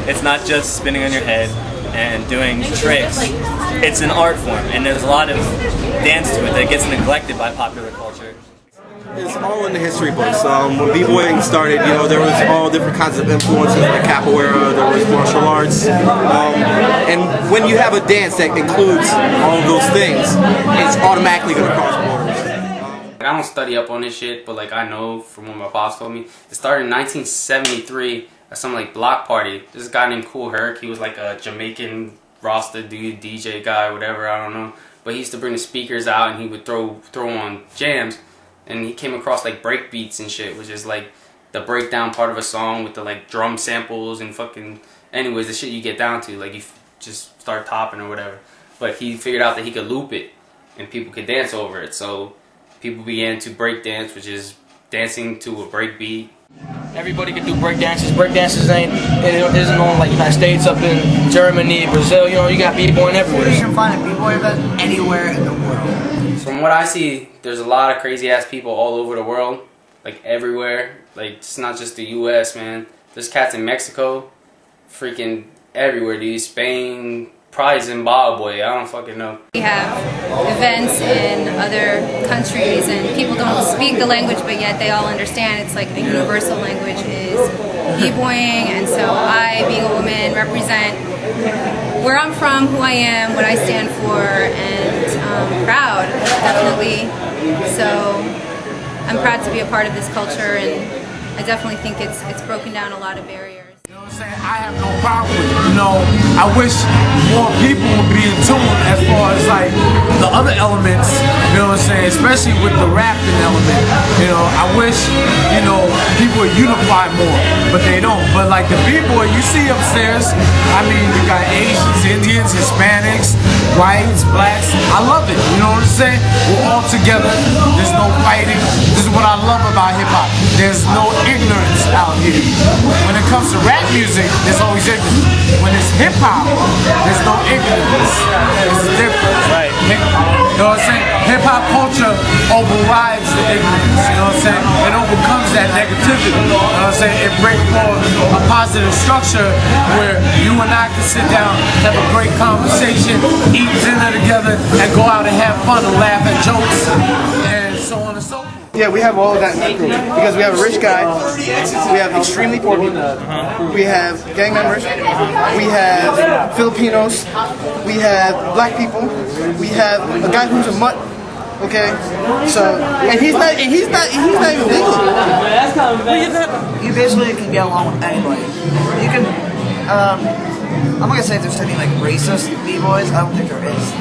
It's not just spinning on your head and doing tricks. It's an art form, and there's a lot of dance to it that gets neglected by popular culture. It's all in the history books. When b-boying started, there was all different kinds of influences, like capoeira, there was martial arts, and when you have a dance that includes all of those things, it's automatically going to cross borders. I don't study up on this shit, but like I know from what my pops told me, it started in 1973 at some like block party. This guy named Kool Herc, he was like a Jamaican Rasta dude, DJ guy, whatever, I don't know. But he used to bring the speakers out and he would throw on jams. And he came across like break beats and shit, which is like the breakdown part of a song with the like drum samples and fucking, anyways, the shit you get down to, like you just start topping or whatever. But he figured out that he could loop it and people could dance over it. So people began to break dance, which is dancing to a break beat. Everybody can do break dances. Break dances isn't on like United States, up in Germany, Brazil. You got b-boying everywhere. You can find a b-boy event anywhere in the world. From what I see, there's a lot of crazy ass people all over the world, like everywhere. Like it's not just the U.S., man. There's cats in Mexico, freaking everywhere, dude. Spain, probably Zimbabwe. I don't fucking know. We have events in other countries, and people don't speak the language, but yet they all understand. It's like a universal language is b-boying, and so I, being a woman, represent where I'm from, who I am, what I stand for, and proud, definitely. So I'm proud to be a part of this culture, and I definitely think it's broken down a lot of barriers. You know what I'm saying? I have no problem with it. I wish more people would be in tune as far as like the other elements, you know what I'm saying? Especially with the rapping element. I wish, people would unify more, but they don't. But like the b-boy you see upstairs, I mean, you got Asians, Indians, Hispanics, whites, blacks. I love it, you know what I'm saying? We're all together. There's no fighting. This is what I love about hip-hop. There's no ignorance out here. When it comes to rap music, there's always ignorance. When it's hip-hop, there's no ignorance. It's different. Right. You know what I'm saying? Hip-hop culture overrides the ignorance. You know what I'm saying? It overcomes that negativity. You know what I'm saying? It brings more a positive structure where you and I can sit down, have a great conversation, eat dinner together, and go out and have fun and laugh at jokes, and so on and so forth. Yeah, we have all of that in that group because we have a rich guy, we have extremely poor people, we have gang members, we have Filipinos, we have black people, we have a guy who's a mutt. Okay, so and he's not even legal. You basically can get along with anybody. You can. I'm not gonna say there's any like racist b-boys. I don't think there is.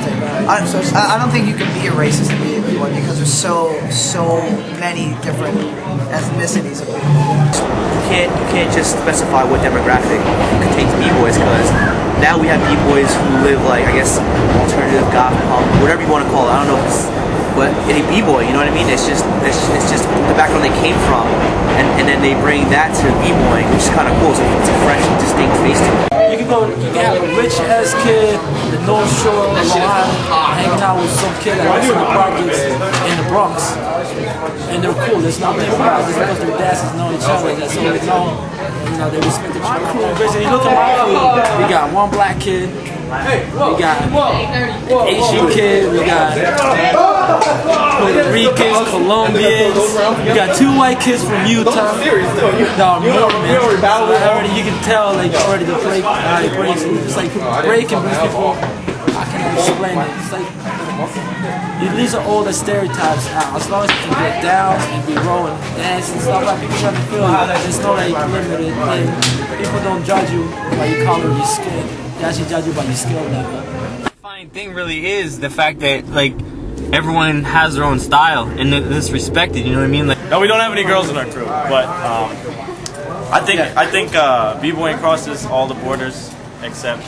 I don't think you can be a racist and be a b-boy because there's so many different ethnicities of people. You can't just specify what demographic contains b-boys, because now we have b-boys who live like, I guess, alternative, goth, punk, whatever you want to call it. I don't know if it's, but in a b-boy, you know what I mean? It's just the background they came from, and then they bring that to b-boying, which is kind of cool. So it's a fresh, distinct face to it. You can have a rich ass kid in the North Shore of Long Island hanging out with some kid that lives in the projects in the Bronx, and they're cool. There's nothing about it. Just because their dads know each other, that's all they know. They respect each other. Cool. Basically, you look at my crew. We got one black kid. We got an Asian kid. We got Puerto Ricans, Colombians. We got 2 white kids from Utah. Already, you can tell like already the break. It's like break and brings people. I can't explain it. It's like these are all the stereotypes out. As long as you can get down and be rolling, dance and stuff like people try to feel you. There's no like limited thing. People don't judge you by your color or your skin. They actually judge you by your skill level. The fine thing really is the fact that like everyone has their own style and it's respected. You know what I mean? Like, no, we don't have any girls in our crew, but I think b-boying crosses all the borders except,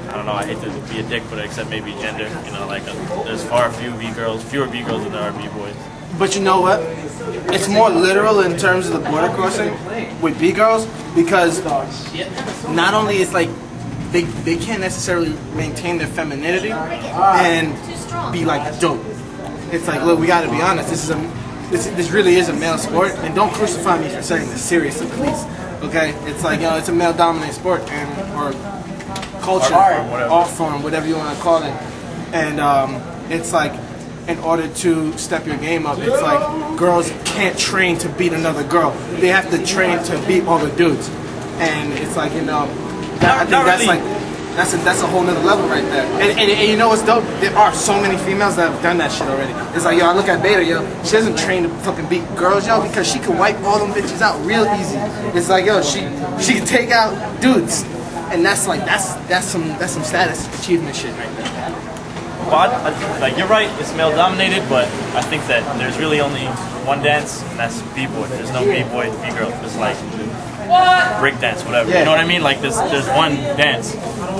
I don't know, I hate to be a dick, but except maybe gender. There's fewer b-girls than there are b-boys. But you know what? It's more literal in terms of the border crossing with b-girls because not only it's like they can't necessarily maintain their femininity and be like dope. It's like, look, we gotta be honest. This really is a male sport, and don't crucify me for saying this seriously, please. Okay, it's like, you know, it's a male-dominated sport or culture, art form, whatever you want to call it. And it's like, in order to step your game up, it's like girls can't train to beat another girl. They have to train to beat all the dudes. And it's like, you know, I think that's like, that's a whole nother level right there. And you know what's dope? There are so many females that have done that shit already. It's like, yo, I look at Beta, yo, she doesn't train to fucking beat girls, yo, because she can wipe all them bitches out real easy. It's like, yo, she can take out dudes. And that's like, that's some status achievement shit right there. Well, like, you're right, it's male dominated, but I think that there's really only one dance, and that's b-boy. There's no b-boy, b-girl. It's like break dance, whatever. You know what I mean? Like, there's one dance.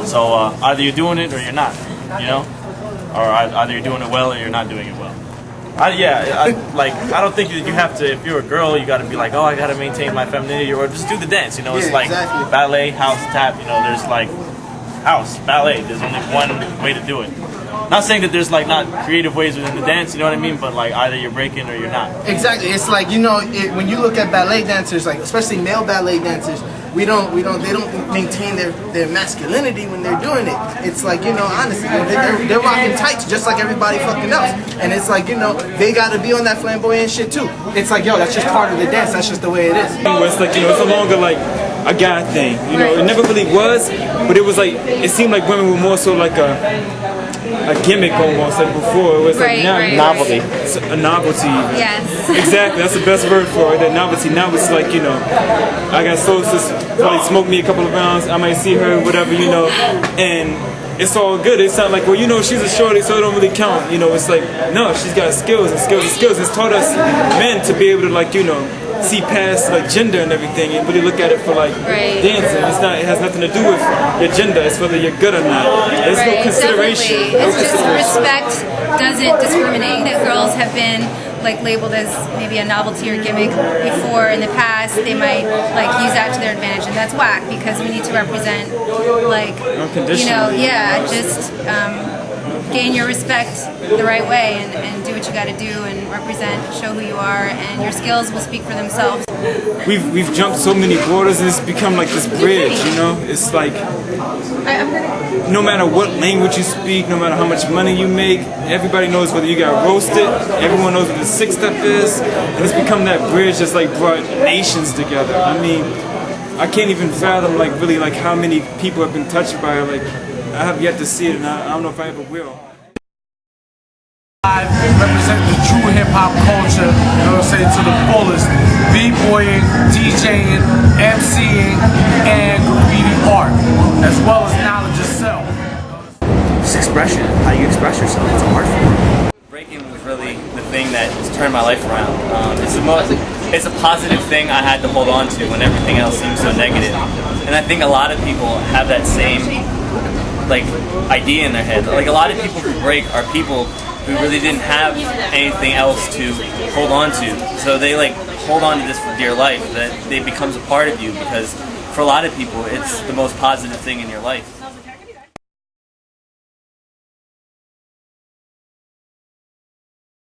So either you're doing it or you're not, you know? Or either you're doing it well or you're not doing it well. I don't think that you have to, if you're a girl, you gotta be like, oh, I gotta maintain my femininity, or just do the dance, you know? It's like ballet, house, tap, you know, there's like house, ballet, there's only one way to do it. Not saying that there's like not creative ways within the dance, you know what I mean? But like either you're breaking or you're not. Exactly. It's like, you know, when you look at ballet dancers, like especially male ballet dancers, they don't maintain their masculinity when they're doing it. It's like, you know, honestly, they're rocking tights just like everybody fucking else. And it's like, you know, they gotta be on that flamboyant shit too. It's like, yo, that's just part of the dance. That's just the way it is. It's like, you know, it's no longer like a guy thing. You know, it never really was, but it was like, it seemed like women were more so like a gimmick almost, like before. It was like novelty. It's a novelty. Yes. Exactly, that's the best word for it, that novelty. Now it's like, you know, I got solstice, probably smoke me a couple of rounds, I might see her, whatever, you know, and it's all good. It's not like, well, you know, she's a shorty, so it don't really count. You know, it's like, no, she's got skills and skills and skills. It's taught us men to be able to, like, you know, see past like gender and everything and really look at it for like dancing. It has nothing to do with your gender. It's whether you're good or not. There's no consideration. Definitely. It's just respect doesn't discriminate. That girls have been like labeled as maybe a novelty or gimmick before in the past. They might like use that to their advantage, and that's whack because we need to represent like, you know, just gain your respect the right way and do what you got to do and represent, show who you are, and your skills will speak for themselves. We've jumped so many borders and it's become like this bridge, you know? It's like, no matter what language you speak, no matter how much money you make, everybody knows whether you got roasted, everyone knows what the six step is, and it's become that bridge that's like brought nations together. I mean, I can't even fathom like really like how many people have been touched by it. Like, I have yet to see it, and I don't know if I ever will. I represent the true hip-hop culture, you know what I'm saying, to the fullest. B-boying, DJing, MCing, and graffiti art, as well as knowledge itself. It's expression. How do you express yourself? It's an art form. Breaking was really the thing that has turned my life around. It's a positive thing I had to hold on to when everything else seems so negative. And I think a lot of people have that same like idea in their head. Like a lot of people who break are people who really didn't have anything else to hold on to. So they like hold on to this for dear life, that it becomes a part of you because for a lot of people it's the most positive thing in your life.